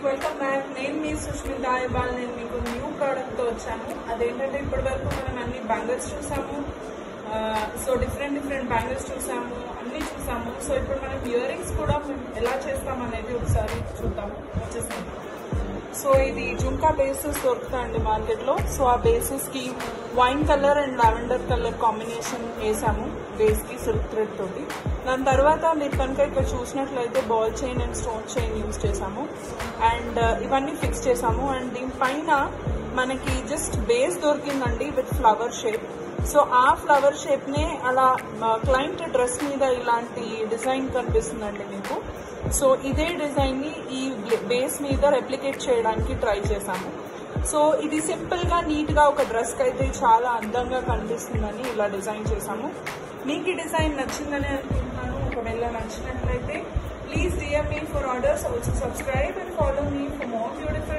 Welcome back. నేను మీ సుష్మిత ఇవాళ నేను మీకు న్యూ ప్రోడక్ట్తో వచ్చాను. అదేంటంటే ఇప్పటి వరకు మనం అన్ని బ్యాంగిల్స్ చూసాము, సో డిఫరెంట్ బ్యాంగిల్స్ చూసాము, అన్నీ చూసాము. సో ఇప్పుడు మనం ఇయర్ రింగ్స్ కూడా ఎలా చేస్తాం అనేది ఒకసారి చూద్దాము. వచ్చేసాము. సో ఇది జుంకా బేసెస్ దొరుకుతాయండి మార్కెట్లో. సో ఆ బేసెస్కి wine colour and lavender colour combination వేసాము బేస్కి సిల్క్ థ్రెడ్ తోటి. దాని తర్వాత మీరు కనుక ఇక్కడ చూసినట్లయితే ball chain and stone chain use చేసాము అండ్ ఇవన్నీ ఫిక్స్ చేసాము. అండ్ దీనిపైన మనకి జస్ట్ బేస్ దొరికిందండి విత్ ఫ్లవర్ షేప్. సో ఆ ఫ్లవర్ షేప్ నే అలా క్లయింట్ డ్రెస్ మీద ఇలాంటి డిజైన్ కనిపిస్తుందండి మీకు. సో ఇదే డిజైన్ ని ఈ బేస్ మీద రెప్లికేట్ చేయడానికి ట్రై చేశాము. సో ఇది సింపుల్ గా నీట్ గా ఒక డ్రెస్ కి అయితే చాలా అందంగా కనిపిస్తుందని ఇలా డిజైన్ చేశాము. మీకు ఈ డిజైన్ నచ్చిందని అనుకుంటున్నాను. ఒకవేళ నచ్చినట్లయితే please DM me for orders. Also subscribe and follow me for more beautiful